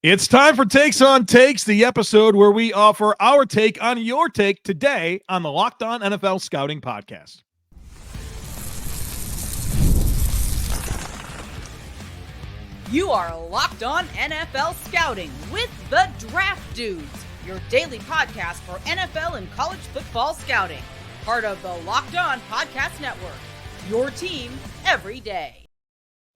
It's time for Takes on Takes, the episode where we offer our take on your take today on the Locked On NFL Scouting Podcast. You are Locked On NFL Scouting with the Draft Dudes, your daily podcast for NFL and college football scouting. Part of the Locked On Podcast Network, your team every day.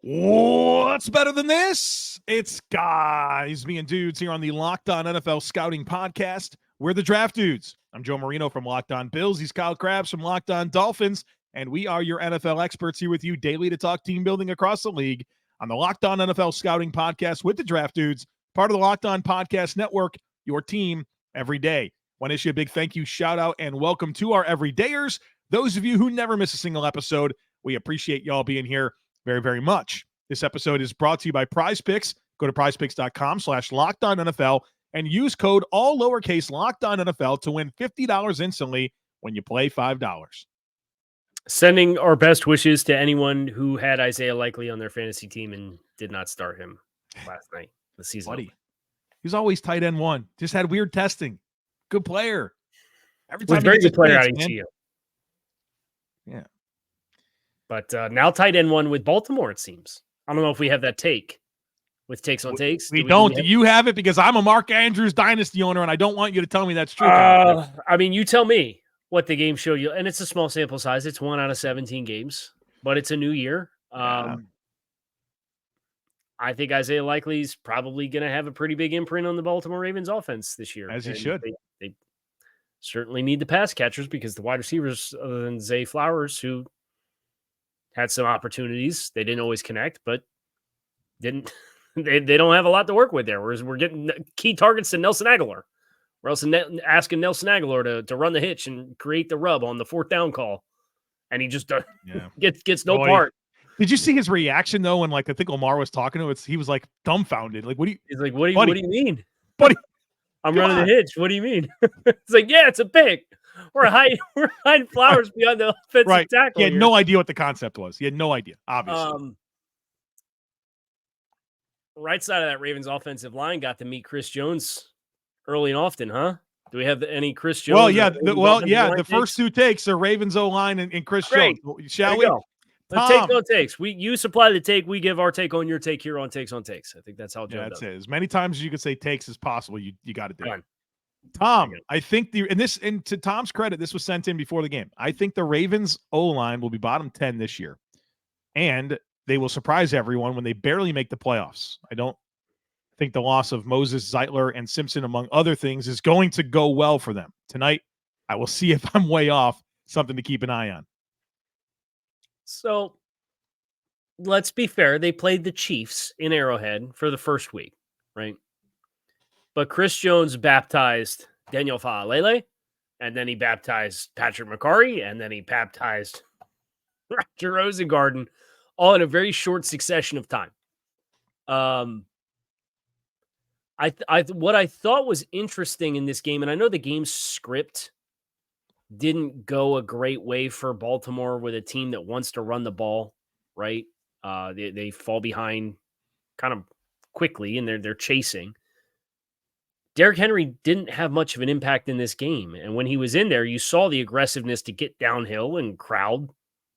What's better than this? It's guys, me and dudes here on the Locked On NFL Scouting Podcast. We're the Draft Dudes. I'm Joe Marino from Locked On Bills. He's Kyle Crabbs from Locked On Dolphins. And we are your NFL experts here with you daily to talk team building across the league on the Locked On NFL Scouting Podcast with the Draft Dudes, part of the Locked On Podcast Network, your team every day. Want to issue a big thank you, shout out, and welcome to our everydayers. Those of you who never miss a single episode, we appreciate y'all being here very, very much. This episode is brought to you by Prize Picks. Go to prizepicks.com/LockedOnNFL and use code all lowercase LockedOnNFL to win $50 instantly when you play $5. Sending our best wishes to anyone who had Isaiah Likely on their fantasy team and did not start him last night. The season. Buddy, he's always tight end one. Just had weird testing. Good player. Every time very good player out of ECU. Yeah. But now tight end one with Baltimore, it seems. I don't know if we have that take with Takes on Takes. We don't. Do you have it? Because I'm a Mark Andrews dynasty owner, and I don't want you to tell me that's true. I mean, you tell me what the game showed you. And it's a small sample size. It's 1 out of 17 games. But it's a new year. I think Isaiah Likely's probably going to have a pretty big imprint on the Baltimore Ravens offense this year. As he should. They certainly need the pass catchers because the wide receivers, other than Zay Flowers, who had some opportunities. They didn't always connect, but they don't have a lot to work with there. Whereas we're getting key targets to Nelson Aguilar. We're also asking Nelson Aguilar to run the hitch and create the rub on the 4th down call. And he just gets no part. Did you see his reaction, though, when, I think Omar was talking to him? He was, dumbfounded. He's like, what do you mean? Buddy, I'm running the hitch. What do you mean? It's like, yeah, it's a pick. We're hiding Flowers beyond the offensive tackle. He had no idea what the concept was. He had no idea, obviously. Right side of that Ravens offensive line got to meet Chris Jones early and often, huh? Do we have any Chris Jones? Well, yeah. The first two takes are Ravens O-line and Chris Jones. Shall we? Take no takes. You supply the take. We give our take on your take here on Takes on Takes. I think that's how Joe does. That's it. As many times as you can say takes as possible, you got to do it. Tom, I think and to Tom's credit, this was sent in before the game. I think the Ravens O-line will be bottom 10 this year, and they will surprise everyone when they barely make the playoffs. I don't think the loss of Moses, Zeitler, and Simpson, among other things, is going to go well for them. Tonight, I will see if I'm way off. Something to keep an eye on. So, let's be fair. They played the Chiefs in Arrowhead for the first week, right? But Chris Jones baptized Daniel Faalele, and then he baptized Patrick McCarry, and then he baptized Roger Rosengarten, all in a very short succession of time. What I thought was interesting in this game, and I know the game's script didn't go a great way for Baltimore with a team that wants to run the ball, right? They fall behind kind of quickly, and they're chasing. Derrick Henry didn't have much of an impact in this game. And when he was in there, you saw the aggressiveness to get downhill and crowd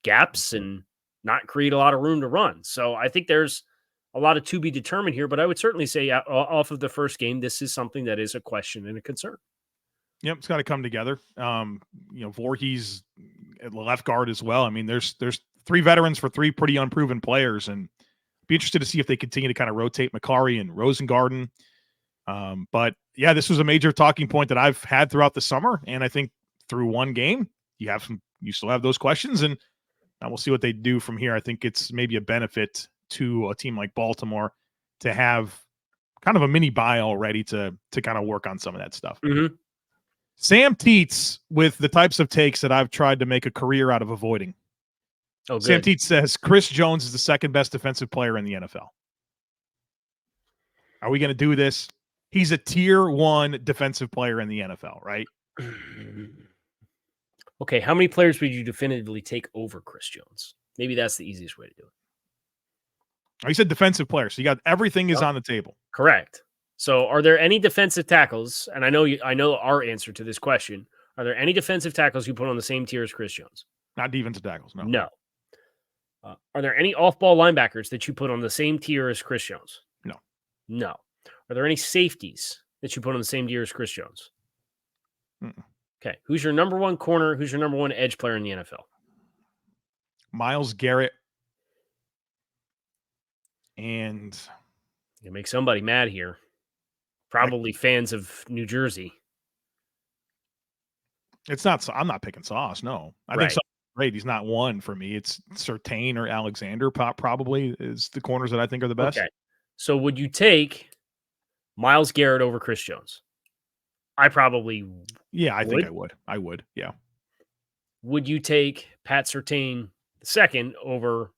gaps and not create a lot of room to run. So I think there's a lot of to be determined here, but I would certainly say off of the first game, this is something that is a question and a concern. Yep, it's got to come together. Voorhees at left guard as well. I mean, there's 3 veterans for 3 pretty unproven players, and be interested to see if they continue to kind of rotate McCarry and Rosengarten. But yeah, this was a major talking point that I've had throughout the summer. And I think through one game, you still have those questions, and we'll see what they do from here. I think it's maybe a benefit to a team like Baltimore to have kind of a mini bye already to kind of work on some of that stuff. Mm-hmm. Sam Teets with the types of takes that I've tried to make a career out of avoiding. Oh, good. Sam Teets says Chris Jones is the 2nd best defensive player in the NFL. Are we going to do this? He's a tier 1 defensive player in the NFL, right? Okay, how many players would you definitively take over Chris Jones? Maybe that's the easiest way to do it. You said defensive player, so you got everything is on the table. Correct. So, are there any defensive tackles? And I know our answer to this question. Are there any defensive tackles you put on the same tier as Chris Jones? Not defensive tackles. No. No. Are there any off-ball linebackers that you put on the same tier as Chris Jones? No. No. Are there any safeties that you put on the same tier as Chris Jones? Mm-mm. Okay. Who's your number one corner? Who's your number one edge player in the NFL? Myles Garrett. And You make somebody mad here. Probably fans of New Jersey. it's not. I'm not picking Sauce. No, I think Sauce is great. He's not one for me. It's Surtain or Alexander. Probably is the corners that I think are the best. Okay. So would you take Myles Garrett over Chris Jones? I probably Yeah, I think would. I would. I would. Yeah. Would you take Pat Surtain second over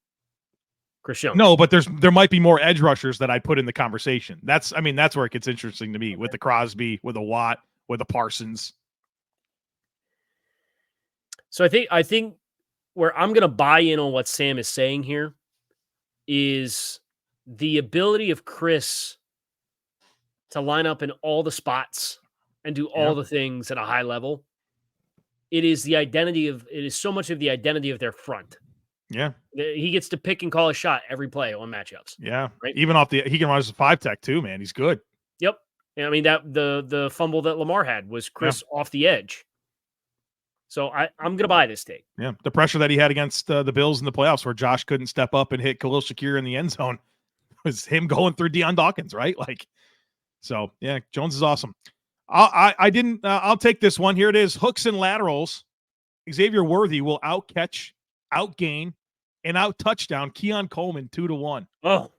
Chris Jones? No, but there might be more edge rushers that I put in the conversation. That's where it gets interesting to me with the Crosby, with a Watt, with a Parsons. So I think where I'm going to buy in on what Sam is saying here is the ability of Chris to line up in all the spots and do all the things at a high level. It is so much of the identity of their front. Yeah. He gets to pick and call a shot every play on matchups. Yeah. Right. Even he can run as a 5-tech too, man. He's good. Yep. And I mean, that the fumble that Lamar had was Chris off the edge. So I'm going to buy this take. Yeah. The pressure that he had against the Bills in the playoffs where Josh couldn't step up and hit Khalil Shakir in the end zone was him going through Deion Dawkins, right? So yeah, Jones is awesome. I'll take this one. Here it is. Hooks and laterals. Xavier Worthy will outcatch, outgain, and out-touchdown Keon Coleman 2-1. Oh.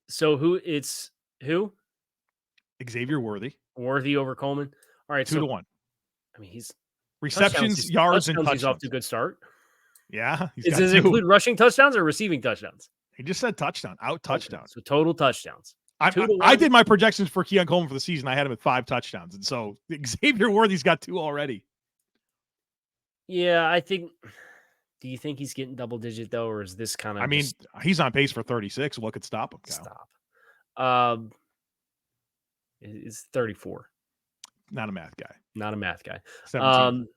So who? Xavier Worthy. Worthy over Coleman. All right. 2-1. I mean, he's receptions, yards, and touchdowns. He's off to a good start. Yeah. Does it include rushing touchdowns or receiving touchdowns? He just said touchdown, touchdown. Okay, so total touchdowns. I did my projections for Keon Coleman for the season. I had him at 5 touchdowns. And so Xavier Worthy's got 2 already. Yeah, I think. Do you think he's getting double digit though, or is this kind of? I mean, he's on pace for 36. What could stop him? Kyle? Stop. It's 34. Not a math guy. Not a math guy. 17.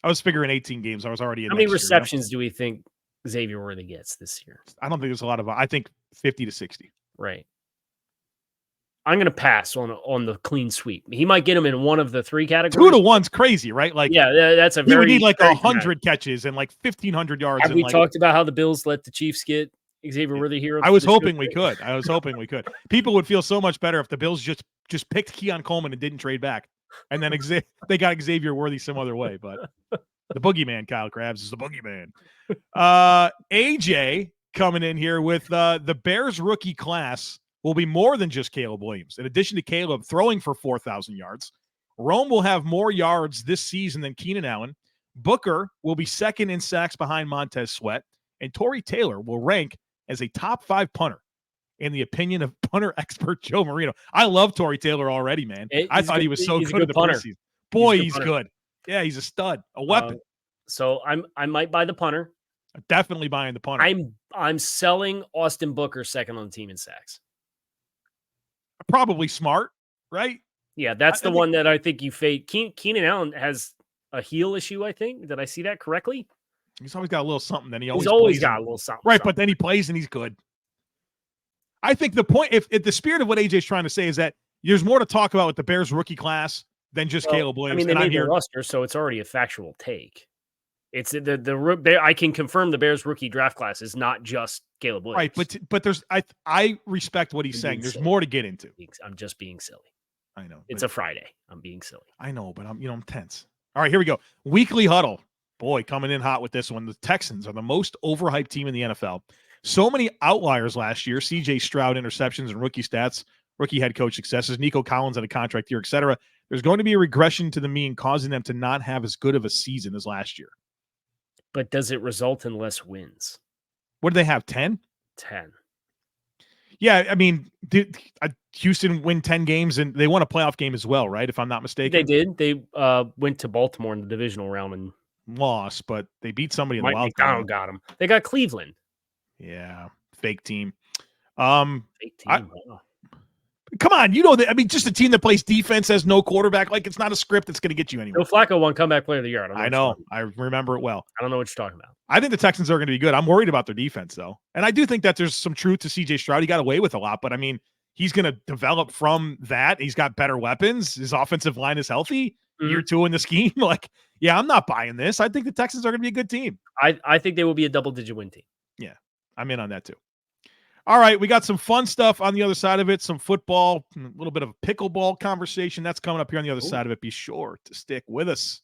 I was figuring 18 games. I was already in. How many receptions do we think Xavier Worthy gets this year? I don't think there's a lot of. I think 50 to 60. Right. I'm going to pass on the clean sweep. He might get him in one of the 3 categories. 2-1's crazy, right? That's a very. We need 100 catches and 1,500 yards. Have we talked about how the Bills let the Chiefs get Xavier Worthy here? I was hoping we could. People would feel so much better if the Bills just picked Keon Coleman and didn't trade back, and then they got Xavier Worthy some other way. But the boogeyman, Kyle Crabbs, is the boogeyman. AJ coming in here with the Bears rookie class will be more than just Caleb Williams. In addition to Caleb throwing for 4,000 yards, Rome will have more yards this season than Keenan Allen. Booker will be second in sacks behind Montez Sweat, and Torrey Taylor will rank as a top 5 punter, in the opinion of punter expert Joe Marino. I love Torrey Taylor already, man. I thought he was so good in the preseason. Boy, he's good. Yeah, he's a stud, a weapon. So I might buy the punter. I'm definitely buying the punter. I'm selling Austin Booker second on the team in sacks. Probably smart, right? Yeah, that's the one that I think you fade. Keenan Allen has a heel issue, I think. Did I see that correctly? He's always got a little something. Then he's always got a little something. Right, but then he plays and he's good. I think the point, if the spirit of what AJ's trying to say is that there's more to talk about with the Bears rookie class than just Caleb Williams. I mean, they made the roster, so it's already a factual take. It's I can confirm the Bears rookie draft class is not just Caleb Williams. Right, but there's I respect what he's saying. There's more to get into. I'm just being silly. I know. It's a Friday. I'm being silly. I know, but I'm tense. All right, here we go. Weekly huddle. Boy, coming in hot with this one. The Texans are the most overhyped team in the NFL. So many outliers last year. CJ Stroud interceptions and rookie stats, rookie head coach successes, Nico Collins at a contract year, etc. There's going to be a regression to the mean, causing them to not have as good of a season as last year. But does it result in less wins? What do they have, 10? 10. Yeah, I mean, Houston win 10 games, and they won a playoff game as well, right? If I'm not mistaken. They did. They went to Baltimore in the divisional round and lost, but they beat somebody in the wild card. Got them. They got Cleveland. Yeah, fake team. Fake team. come on. You know that. I mean, just a team that plays defense has no quarterback. Like, it's not a script that's going to get you anywhere. Joe Flacco won comeback player of the year. I know. I remember it well. I don't know what you're talking about. I think the Texans are going to be good. I'm worried about their defense, though. And I do think that there's some truth to C.J. Stroud. He got away with a lot, but I mean, he's going to develop from that. He's got better weapons. His offensive line is healthy. Year 2 in the scheme. Like, yeah, I'm not buying this. I think the Texans are going to be a good team. I think they will be a double-digit win team. Yeah, I'm in on that too. All right, we got some fun stuff on the other side of it, some football, a little bit of a pickleball conversation. That's coming up here on the other side of it. Be sure to stick with us.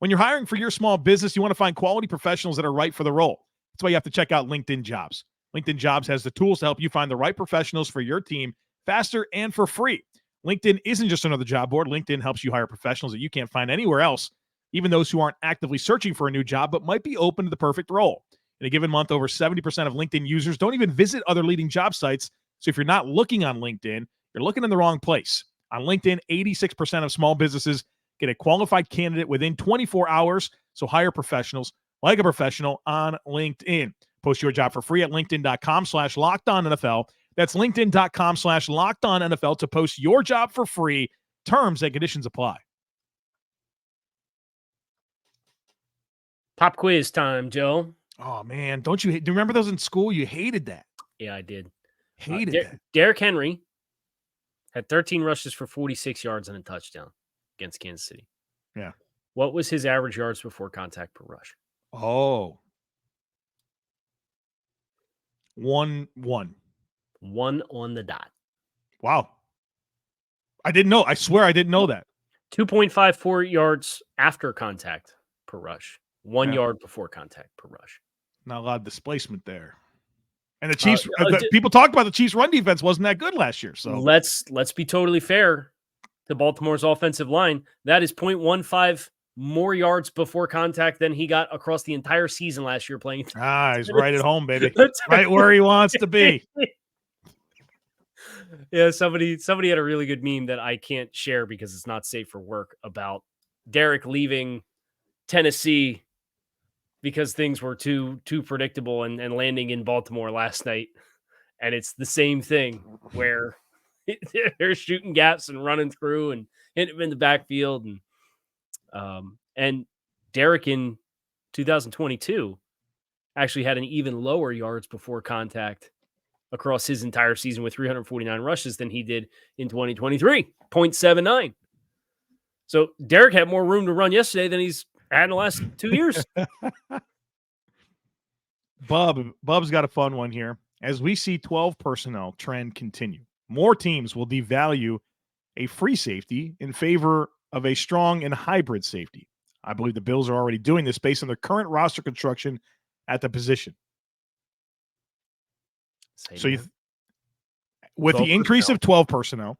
When you're hiring for your small business, you want to find quality professionals that are right for the role. That's why you have to check out LinkedIn Jobs. LinkedIn Jobs has the tools to help you find the right professionals for your team faster and for free. LinkedIn isn't just another job board. LinkedIn helps you hire professionals that you can't find anywhere else, even those who aren't actively searching for a new job but might be open to the perfect role. In a given month, over 70% of LinkedIn users don't even visit other leading job sites. So if you're not looking on LinkedIn, you're looking in the wrong place. On LinkedIn, 86% of small businesses get a qualified candidate within 24 hours. So hire professionals like a professional on LinkedIn. Post your job for free at linkedin.com/LockedOnNFL. That's linkedin.com/LockedOnNFL to post your job for free. Terms and conditions apply. Pop quiz time, Joe. Oh, man. Do you remember those in school? You hated that. Yeah, I did. Hated that. Derrick Henry had 13 rushes for 46 yards and a touchdown against Kansas City. Yeah. What was his average yards before contact per rush? Oh. 1-1. 1 on the dot. Wow. I didn't know. I swear I didn't know that. 2.54 yards after contact per rush. 1 yard before contact per rush. Not a lot of displacement there. And the Chiefs, people talked about the Chiefs' run defense wasn't that good last year. So let's be totally fair to Baltimore's offensive line. That is 0.15 more yards before contact than he got across the entire season last year playing. He's right at home, baby. Right where he wants to be. Yeah, somebody had a really good meme that I can't share because it's not safe for work about Derrick leaving Tennessee because things were too predictable and landing in Baltimore last night. And it's the same thing where they're shooting gaps and running through and hitting him in the backfield. And Derrick in 2022 actually had an even lower yards before contact across his entire season with 349 rushes than he did in 2023, 0.79. So Derrick had more room to run yesterday than he's had in the last 2 years. Bub's got a fun one here. As we see 12 personnel trend continue, more teams will devalue a free safety in favor of a strong and hybrid safety. I believe the Bills are already doing this based on their current roster construction at the position. So with the increase of 12 personnel,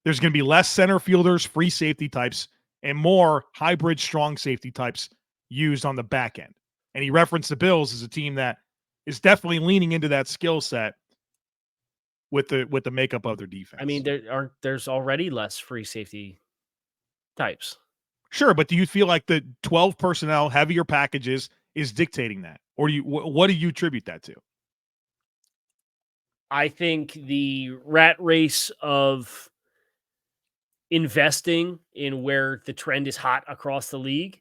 there's going to be less center fielders, free safety types, and more hybrid strong safety types used on the back end. And he referenced the Bills as a team that is definitely leaning into that skill set with the makeup of their defense. I mean, there's already less free safety types. Sure, but do you feel like the 12 personnel, heavier packages is dictating that? Or what do you attribute that to? I think the rat race of investing in where the trend is hot across the league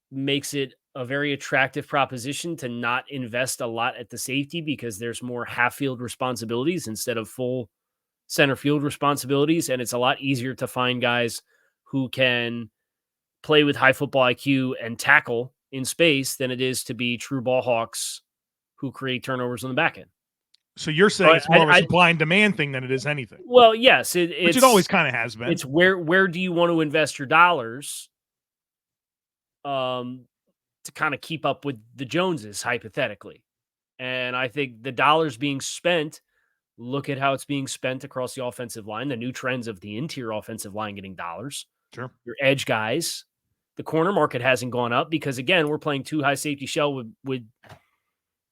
makes it a very attractive proposition to not invest a lot at the safety because there's more half-field responsibilities instead of full center field responsibilities, and it's a lot easier to find guys who can play with high football IQ and tackle in space than it is to be true ball hawks who create turnovers on the back end. So you're saying it's more of a supply and demand thing than it is anything. Well, yes, which it always kind of has been. It's where do you want to invest your dollars to kind of keep up with the Joneses, hypothetically. And I think the dollars being spent, look at how it's being spent across the offensive line, the new trends of the interior offensive line getting dollars. Sure. Your edge guys. The corner market hasn't gone up because, again, we're playing too high safety shell with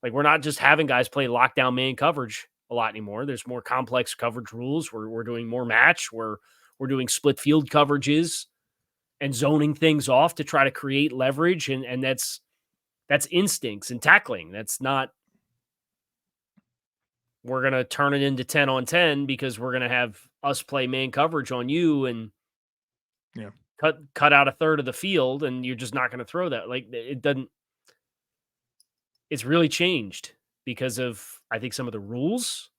like, we're not just having guys play lockdown man coverage a lot anymore. There's more complex coverage rules. We're doing more match. We're doing split field coverages and zoning things off to try to create leverage. And that's instincts and tackling. That's not we're going to turn it into 10 on 10 because we're going to have us play man coverage on you and cut out a third of the field, and you're just not going to throw that. Like, it doesn't, it's really changed because of, I think, some of the rules.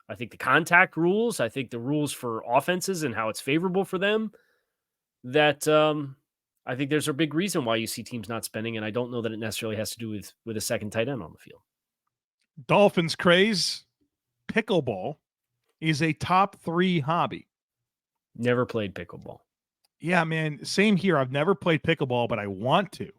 I think the contact rules, I think the rules for offenses and how it's favorable for them, that I think there's a big reason why you see teams not spending, and I don't know that it necessarily has to do with a second tight end on the field. Dolphins craze, pickleball is a top 3 hobby. Never played pickleball. Yeah, man, same here. I've never played pickleball, but I want to.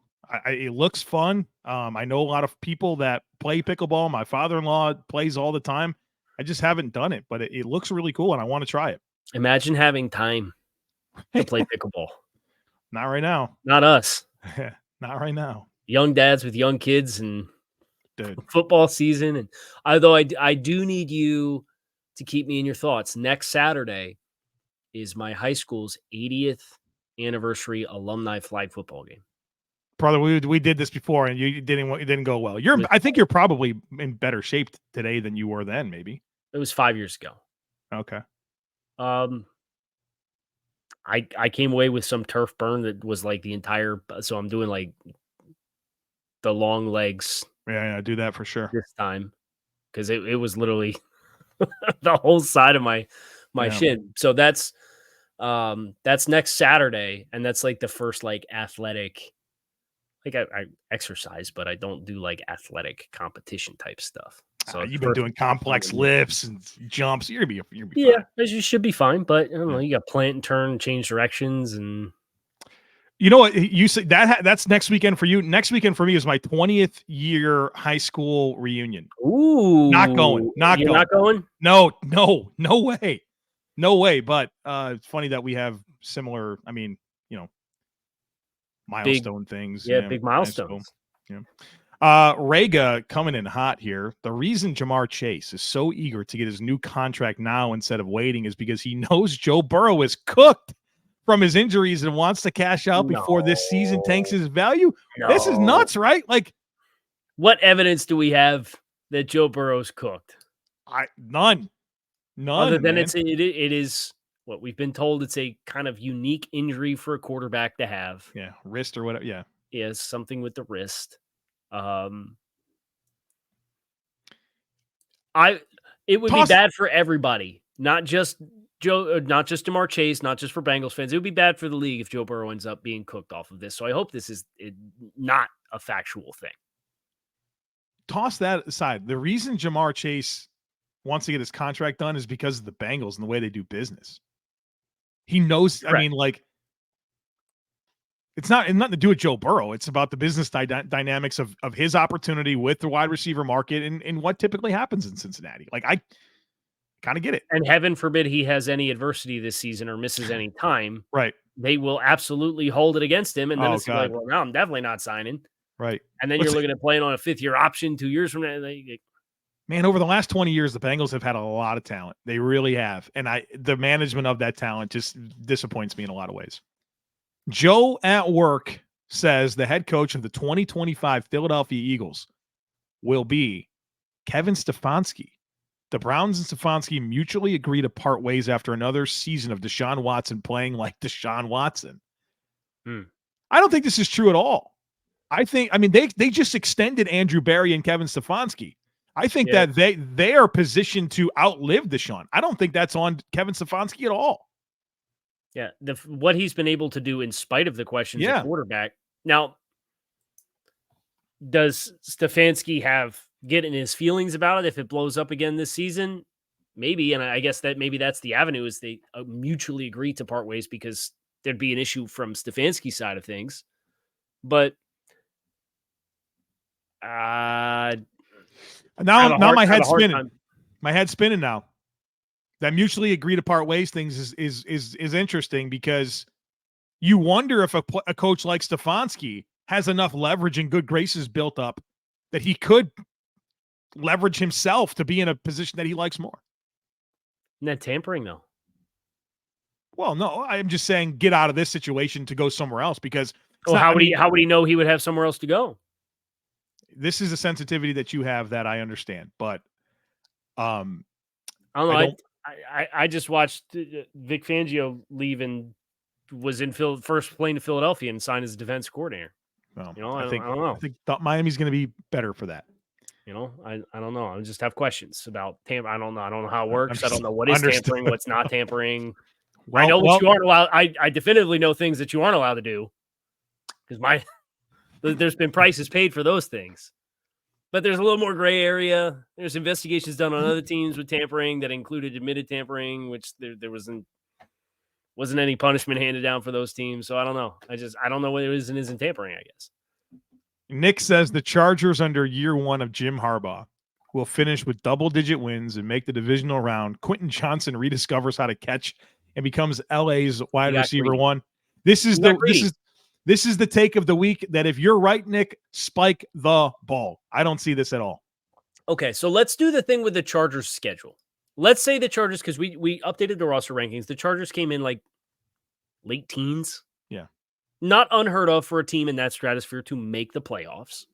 It looks fun. I know a lot of people that play pickleball. My father-in-law plays all the time. I just haven't done it, but it looks really cool, and I want to try it. Imagine having time to play pickleball. Not right now. Not us. Not right now. Young dads with young kids and football season. And although I do need you to keep me in your thoughts. Next Saturday is my high school's 80th anniversary alumni flag football game. Brother, we did this before, and it didn't go well. I think you're probably in better shape today than you were then. Maybe it was 5 years ago. Okay. I came away with some turf burn that was like the entire. So I'm doing like the long legs. Yeah, do that for sure this time because it was literally the whole side of my shin. So that's next Saturday, and that's like the first like athletic. Like I exercise, but I don't do like athletic competition type stuff. So you've been doing complex lifts and jumps. You're gonna be yeah, fine. You should be fine. But I don't know. You got plant and turn, change directions, and you know what you say that's next weekend for you. Next weekend for me is my 20th year high school reunion. Ooh, not going. Not going. No way. But it's funny that we have similar. I mean, milestone things. Yeah, big milestones. Yeah. Rega coming in hot here. The reason Jamar Chase is so eager to get his new contract now instead of waiting is because he knows Joe Burrow is cooked from his injuries and wants to cash out before this season tanks his value. This is nuts, right? Like, what evidence do we have that Joe Burrow's cooked? None. Other than man. it is what we've been told. It's a kind of unique injury for a quarterback to have. Yeah, wrist or whatever. Yeah, something with the wrist. It would be bad for everybody, not just Jamar Chase, not just for Bengals fans. It would be bad for the league if Joe Burrow ends up being cooked off of this. So I hope this is not a factual thing. Toss that aside. The reason Jamar Chase wants to get his contract done is because of the Bengals and the way they do business. He knows. Correct. I mean, like, it's nothing to do with Joe Burrow. It's about the business dynamics of his opportunity with the wide receiver market and what typically happens in Cincinnati. Like, I kind of get it. And heaven forbid he has any adversity this season or misses any time. Right. They will absolutely hold it against him. And then it's like, well, now I'm definitely not signing. Right. And then you're looking at playing on a 5th-year option 2 years from now. Man, over the last 20 years, the Bengals have had a lot of talent. They really have. And the management of that talent just disappoints me in a lot of ways. Joe at work says the head coach of the 2025 Philadelphia Eagles will be Kevin Stefanski. The Browns and Stefanski mutually agree to part ways after another season of DeShaun Watson playing like DeShaun Watson. I don't think this is true at all. They just extended Andrew Berry and Kevin Stefanski. I think that they are positioned to outlive DeShaun. I don't think that's on Kevin Stefanski at all. Yeah, what he's been able to do in spite of the questions at quarterback. Now, does Stefanski get in his feelings about it if it blows up again this season? Maybe, and I guess that maybe that's the avenue is they mutually agree to part ways because there'd be an issue from Stefanski's side of things. But now my head's spinning. My head's spinning now. That mutually agree to part ways things is interesting because you wonder if a coach like Stefanski has enough leverage and good graces built up that he could leverage himself to be in a position that he likes more. Isn't that tampering though? Well, no, I'm just saying get out of this situation to go somewhere else because how would he know he would have somewhere else to go? This is a sensitivity that you have that I understand, but I don't know. I don't. I just watched Vic Fangio leave and was in first plane to Philadelphia and signed as defense coordinator. Well, You know, I I don't know. thought Miami's going to be better for that. You know, I don't know. I just have questions about tampering. I don't know. I don't know how it works. I Understood. don't know what is tampering, what's not tampering. Well, I know what you aren't allowed. I definitively know things that you aren't allowed to do because there's been prices paid for those things. But there's a little more gray area. There's investigations done on other teams with tampering that included admitted tampering, which there wasn't any punishment handed down for those teams. So I don't know. I don't know what it is and isn't tampering, I guess. Nick says the Chargers under year one of Jim Harbaugh will finish with double-digit wins and make the divisional round. Quentin Johnson rediscovers how to catch and becomes LA's wide receiver one. This is the take of the week that if you're right, Nick, spike the ball. I don't see this at all. Okay, so let's do the thing with the Chargers schedule. Let's say the Chargers, because we updated the roster rankings. The Chargers came in like late teens. Yeah. Not unheard of for a team in that stratosphere to make the playoffs.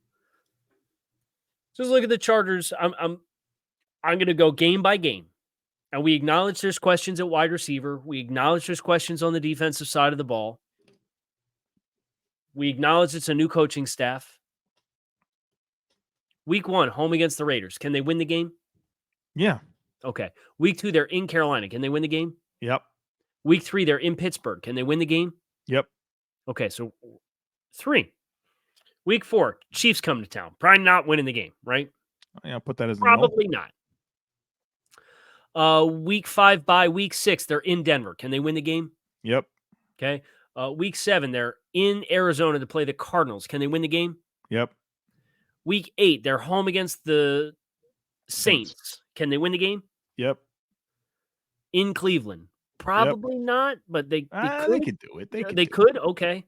Just look at the Chargers. I'm going to go game by game. And we acknowledge there's questions at wide receiver. We acknowledge there's questions on the defensive side of the ball. We acknowledge it's a new coaching staff. Week 1, home against the Raiders. Can they win the game? Yeah. Okay. Week 2, they're in Carolina. Can they win the game? Yep. Week 3, they're in Pittsburgh. Can they win the game? Yep. Okay, so 3. Week 4, Chiefs come to town. Probably not winning the game, right? Yeah, put that as probably not. Week 5 by week 6, they're in Denver. Can they win the game? Yep. Okay. Week 7, they're in Arizona to play the Cardinals. Can they win the game? Yep. Week 8, they're home against the Saints. Can they win the game? Yep. In Cleveland. Probably not, but they could. They could do it. They could. Okay.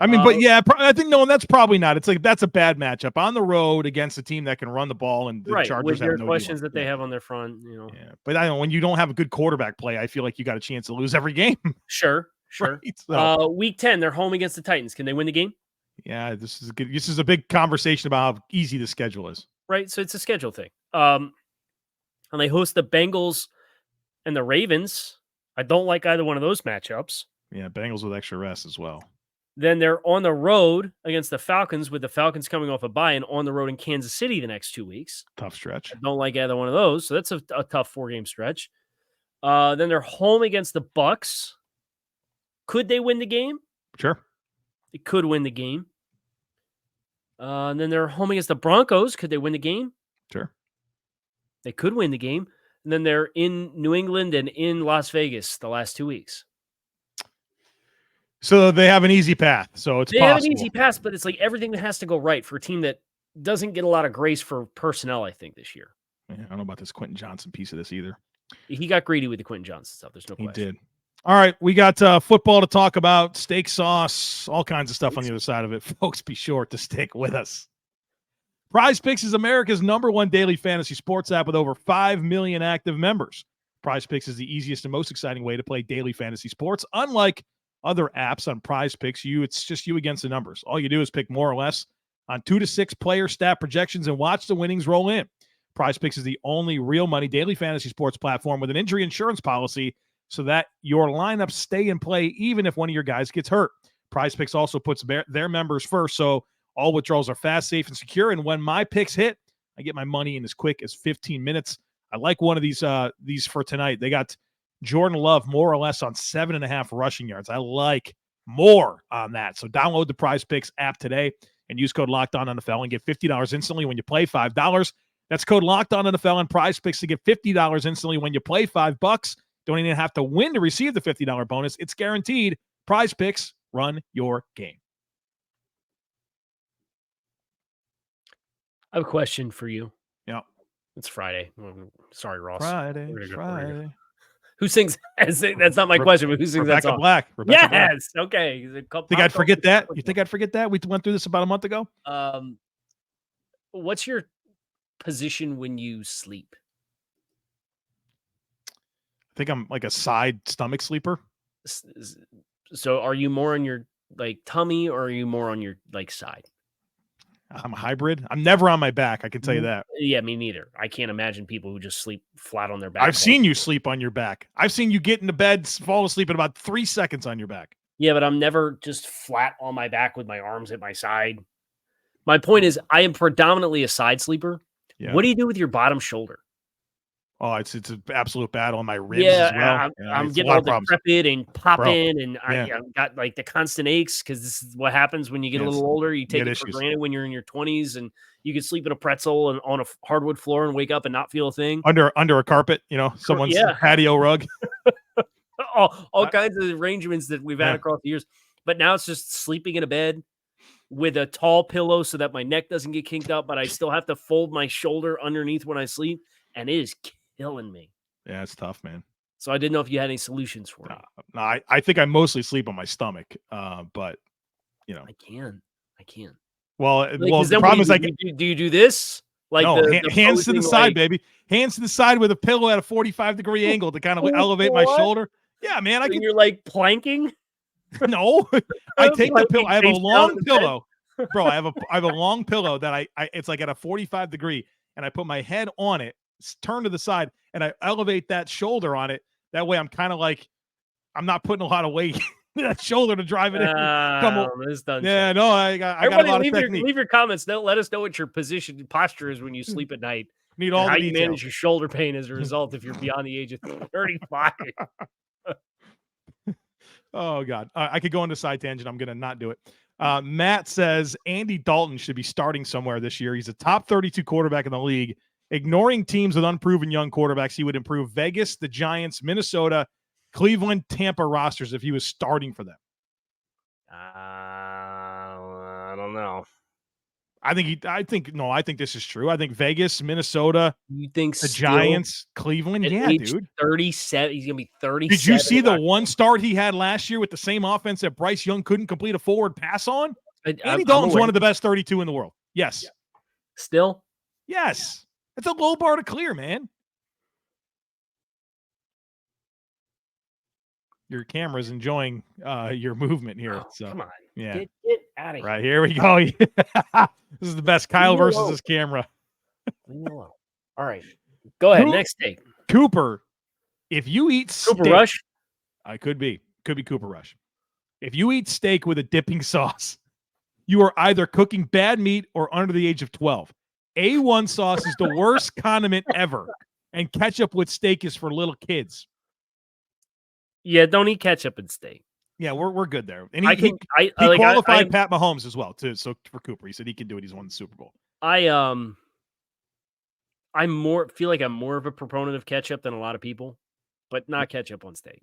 I mean, but yeah, I think no, and that's probably not. It's like that's a bad matchup on the road against a team that can run the ball, and the Chargers with have their no questions that they have on their front. You know. Yeah, but I don't know, when you don't have a good quarterback play, I feel like you got a chance to lose every game. Sure. Right? So, week 10, they're home against the Titans. Can they win the game? Yeah, this is good. This is a big conversation about how easy the schedule is. Right, so it's a schedule thing. And they host the Bengals and the Ravens. I don't like either one of those matchups. Yeah, Bengals with extra rest as well. Then they're on the road against the Falcons, with the Falcons coming off a bye, and on the road in Kansas City the next 2 weeks. Tough stretch. I don't like either one of those, so that's a tough 4-game stretch. Then they're home against the Bucks. Could they win the game? Sure. They could win the game. And then they're home against the Broncos. Could they win the game? Sure. They could win the game. And then they're in New England and in Las Vegas the last 2 weeks. So they have an easy path. So it's possible. They have an easy path, but it's like everything that has to go right for a team that doesn't get a lot of grace for personnel, I think, this year. Yeah, I don't know about this Quentin Johnson piece of this either. He got greedy with the Quentin Johnson stuff. There's no question. He did. All right, we got football to talk about, steak sauce, all kinds of stuff on the other side of it. Folks, be sure to stick with us. Prize Picks is America's #1 daily fantasy sports app with over 5 million active members. Prize Picks is the easiest and most exciting way to play daily fantasy sports. Unlike other apps on Prize Picks, it's just you against the numbers. All you do is pick more or less on 2 to 6 player stat projections and watch the winnings roll in. Prize Picks is the only real money daily fantasy sports platform with an injury insurance policy so that your lineups stay in play even if one of your guys gets hurt. Prize Picks also puts their members first, so all withdrawals are fast, safe, and secure. And when my picks hit, I get my money in as quick as 15 minutes. I like one of these for tonight. They got Jordan Love more or less on 7.5 rushing yards. I like more on that. So download the Prize Picks app today and use code LOCKEDONNFL and get $50 instantly when you play $5. That's code LOCKEDONNFL on Prize Picks to get $50 instantly when you play $5. Don't even have to win to receive the $50 bonus. It's guaranteed. Prize Picks, run your game. I have a question for you. Yeah. It's Friday. Sorry, Ross. Friday. Who sings? That's not my question, but who sings that song? Rebecca Black. Yes. Okay. Think I'd forget that? You think I'd forget that? We went through this about a month ago. What's your position when you sleep? I think I'm like a side stomach sleeper. So are you more on your like tummy or are you more on your like side? I'm a hybrid. I'm never on my back. I can tell you that. Yeah, me neither. I can't imagine people who just sleep flat on their back. I've seen you sleep on your back. I've seen you get into bed, fall asleep in about 3 seconds on your back. Yeah, but I'm never just flat on my back with my arms at my side. My point is, I am predominantly a side sleeper. Yeah. What do you do with your bottom shoulder? Oh, it's an absolute battle on my ribs as well. I'm getting all decrepit and popping, and I've got like the constant aches because this is what happens when you get a little older. You take it for granted when you're in your 20s, and you can sleep in a pretzel and on a hardwood floor and wake up and not feel a thing. Under a carpet, someone's patio rug. all kinds of arrangements that we've had across the years. But now it's just sleeping in a bed with a tall pillow so that my neck doesn't get kinked up, but I still have to fold my shoulder underneath when I sleep, and it is killing me. Yeah, it's tough, man. So I didn't know if you had any solutions for it. No, I think I mostly sleep on my stomach, but I can. Well, the problem is do you do this? Like the hands to the side, baby. Hands to the side with a pillow at a 45-degree angle to kind of elevate my shoulder. Yeah, man. You're like planking? No, I take the pillow. I have a long pillow, bro. I have a long pillow that it's like at a 45-degree, and I put my head on it, turn to the side, and I elevate that shoulder on it. That way, I'm kind of like I'm not putting a lot of weight in that shoulder to drive it in. Yeah, no, I got a lot of technique. Leave your comments. Let us know what your posture is when you sleep at night. Need all how the you manage your shoulder pain as a result if you're beyond the age of 35. Oh, God. I could go into side tangent. I'm going to not do it. Matt says Andy Dalton should be starting somewhere this year. He's a top 32 quarterback in the league. Ignoring teams with unproven young quarterbacks, he would improve Vegas, the Giants, Minnesota, Cleveland, Tampa rosters if he was starting for them. I don't know. I think this is true. I think Vegas, Minnesota, you think the Giants, Cleveland. Yeah, dude. 37. He's gonna be 37. Did you see the one start he had last year with the same offense that Bryce Young couldn't complete a forward pass on? Andy Dalton's one of the best 32 in the world. Yes. Yeah. Still? Yes. It's a low bar to clear, man. Your camera's enjoying your movement here. Oh, so come on. Yeah. Get out of here. Right, here we go. This is the best Kyle versus his camera. Leave me alone. All right. Go ahead. Next take. Cooper, if you eat Cooper steak, Rush? Could be Cooper Rush. If you eat steak with a dipping sauce, you are either cooking bad meat or under the age of 12. A1 sauce is the worst condiment ever, and ketchup with steak is for little kids. Yeah, don't eat ketchup and steak. Yeah, we're good there. And he qualified Pat Mahomes as well too. So for Cooper, he said he can do it. He's won the Super Bowl. I feel like I'm more of a proponent of ketchup than a lot of people, but not ketchup on steak.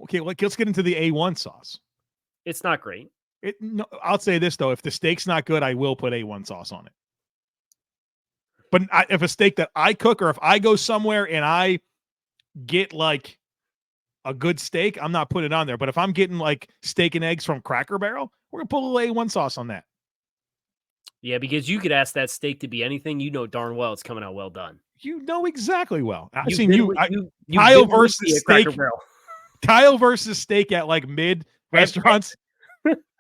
Okay, let's get into the A1 sauce. It's not great. I'll say this though: if the steak's not good, I will put A1 sauce on it. But if a steak that I cook, or if I go somewhere and I get like a good steak, I'm not putting it on there. But if I'm getting like steak and eggs from Cracker Barrel, we're going to put a little A1 sauce on that. Yeah, because you could ask that steak to be anything. You know darn well it's coming out well done. You know exactly well. I've You've seen been you. with- you- you've Kyle been with versus me at steak. Cracker Barrel. Kyle versus steak at like mid restaurants.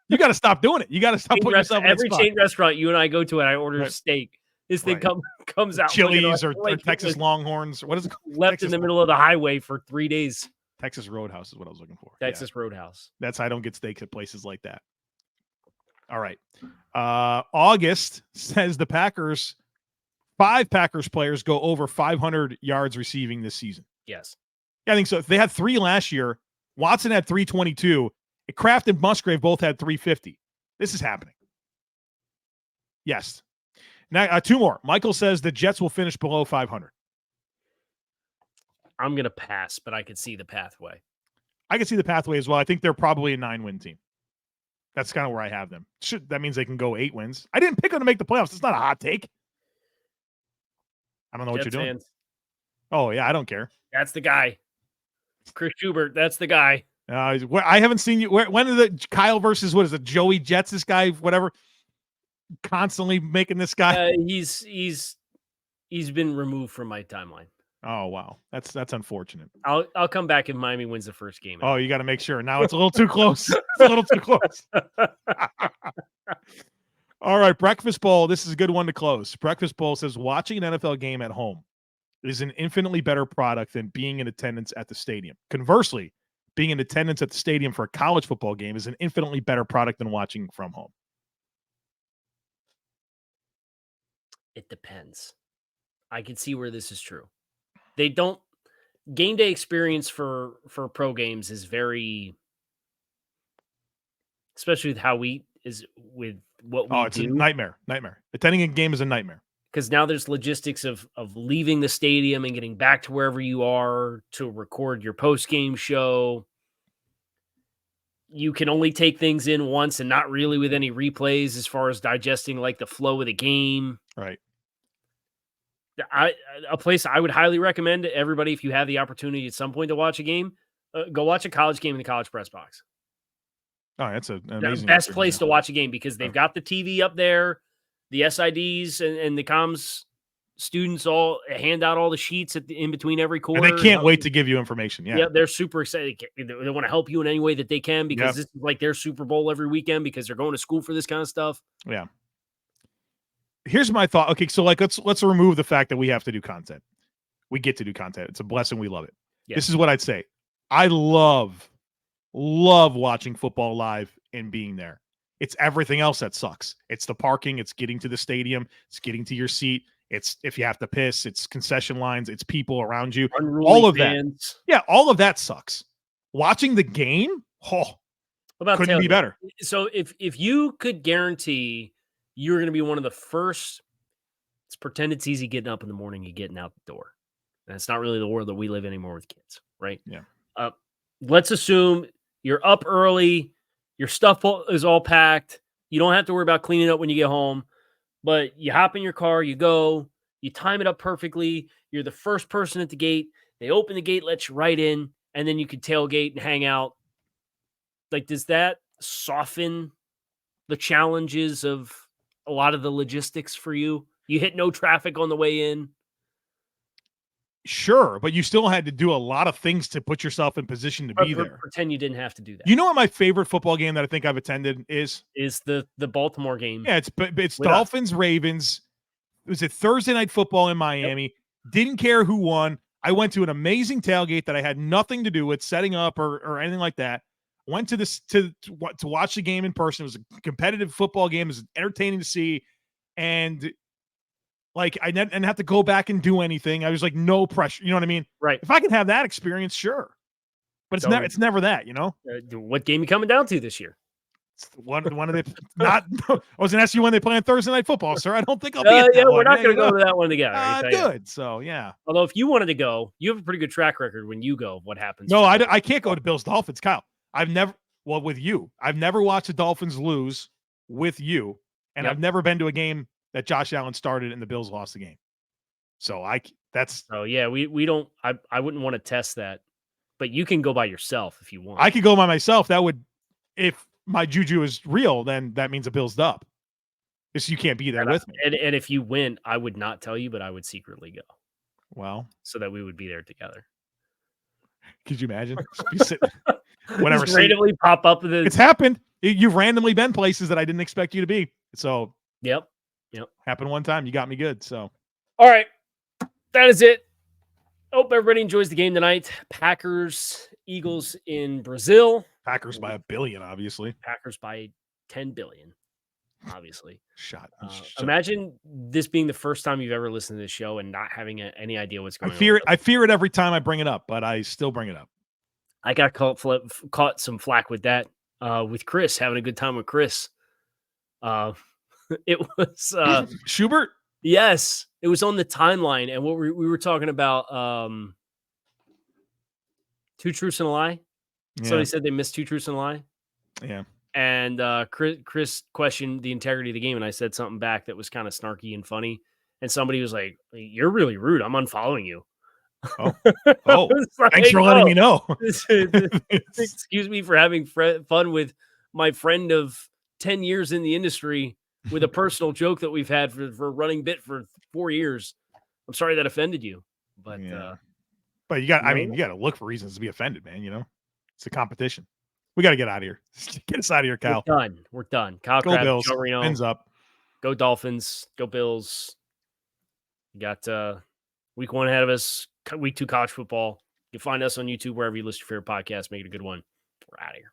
You got to stop doing it. You got to stop putting yourself in every that chain restaurant you and I go to, and I order Right. steak. This thing Right. comes out Chili's looking or like Texas Longhorns. What is it called? left Texas, in the middle of the highway for 3 days. Texas Roadhouse is what I was looking for. Texas Roadhouse. That's I don't get steaks at places like that. All right. August says the Packers, 5 Packers players go over 500 yards receiving this season. Yes. Yeah, I think so. They had 3 last year. Watson had 322. Kraft and Musgrave both had 350. This is happening. Yes. Now, 2 more. Michael says the Jets will finish below 500. I'm going to pass, but I could see the pathway. I can see the pathway as well. I think they're probably a 9-win team. That's kind of where I have them. That means they can go 8 wins. I didn't pick them to make the playoffs. It's not a hot take. I don't know what Jets you're doing. fans. Oh, yeah, I don't care. That's the guy. Chris Schubert, that's the guy. I haven't seen you. When are the Kyle versus, what is it, Joey Jets, this guy, whatever, constantly making this guy? He's been removed from my timeline. Oh, wow. That's unfortunate. I'll come back if Miami wins the first game. Oh, you got to make sure. Now it's a little too close. It's a little too close. All right, Breakfast Bowl. This is a good one to close. Breakfast Bowl says watching an NFL game at home is an infinitely better product than being in attendance at the stadium. Conversely, being in attendance at the stadium for a college football game is an infinitely better product than watching from home. It depends. I can see where this is true. They don't game day experience for pro games is very, especially with how we is with what we It's do. a nightmare. Attending a game is a nightmare. Because now there's logistics of leaving the stadium and getting back to wherever you are to record your post-game show. You can only take things in once and not really with any replays as far as digesting like the flow of the game. Right. A place I would highly recommend to everybody, if you have the opportunity at some point to watch a game, go watch a college game in the college press box. Oh, that's an amazing. The best place to watch a game because they've got the TV up there, the SIDs and the comms students all hand out all the sheets in between every quarter. And they can't wait to give you information. Yeah, they're super excited. They want to help you in any way that they can because this is like their Super Bowl every weekend because they're going to school for this kind of stuff. Yeah. Here's my thought. Okay, so like let's remove the fact that we have to do content. We get to do content. It's a blessing. We love it. Yeah. This is what I'd say. I love watching football live and being there. It's everything else that sucks. It's the parking. It's getting to the stadium. It's getting to your seat. It's if you have to piss. It's concession lines. It's people around you. Unruly all of fans. that. Yeah, all of that sucks. Watching the game, couldn't be better. So if you could guarantee you're going to be one of the first, let's pretend it's easy getting up in the morning and getting out the door. And it's not really the world that we live anymore with kids, right? Yeah. Let's assume you're up early, your stuff is all packed. You don't have to worry about cleaning up when you get home, but you hop in your car, you go, you time it up perfectly. You're the first person at the gate. They open the gate, let you right in, and then you can tailgate and hang out. Like, does that soften the challenges of a lot of the logistics for you? You hit no traffic on the way in. Sure, but you still had to do a lot of things to put yourself in position to be there. Pretend you didn't have to do that. You know what my favorite football game that I think I've attended is? Is the Baltimore game. Yeah, it's Dolphins, Ravens. It was a Thursday night football in Miami. Yep. Didn't care who won. I went to an amazing tailgate that I had nothing to do with setting up or anything like that. Went to this to watch the game in person. It was a competitive football game. It was entertaining to see, and like I didn't have to go back and do anything. I was like no pressure. You know what I mean? Right. If I can have that experience, sure. But it's never that. You know. What game you coming down to this year? It's one of the not. I was gonna ask you when they play on Thursday Night Football, sir. I don't think I'll be. At that we're not gonna go to that one together. Good. So yeah. Although if you wanted to go, you have a pretty good track record when you go. What happens? No, I can't go to Bills Dolphins, Kyle. With you. I've never watched the Dolphins lose with you, and I've never been to a game that Josh Allen started and the Bills lost the game. So we don't. I wouldn't want to test that, but you can go by yourself if you want. I could go by myself. That would, if my juju is real, then that means a Bills dub. Because you can't be there with me. And if you win, I would not tell you, but I would secretly go. Well, so that we would be there together. Could you imagine? Whatever. Just randomly pop up. It's happened. You've randomly been places that I didn't expect you to be. So Yep. Happened one time. You got me good. So all right. That is it. Hope everybody enjoys the game tonight. Packers, Eagles in Brazil. Packers by 1 billion, obviously. Packers by 10 billion, obviously. Shot. Imagine this being the first time you've ever listened to this show and not having any idea what's going on. I fear it every time I bring it up, but I still bring it up. I got caught some flack with that, with Chris, having a good time with Chris. It was Schubert? Yes. It was on the timeline. And what we were talking about, 2 Truths and a Lie. Yeah. Somebody said they missed 2 Truths and a Lie. Yeah. And Chris questioned the integrity of the game, and I said something back that was kind of snarky and funny. And somebody was like, "You're really rude. I'm unfollowing you." Oh, thanks for letting me know. Excuse me for having fun with my friend of 10 years in the industry with a personal joke that we've had for running bit for 4 years. I'm sorry that offended you, but but you got to look for reasons to be offended, man. You know, it's a competition. We got to get out of here. Get us out of here, Kyle. We're done. Kyle Crabbs, Joe Marino. Pins up. Go Dolphins. Go Bills. You got week 1 ahead of us. Week 2 college football. You can find us on YouTube wherever you listen to your favorite podcast. Make it a good one. We're out of here.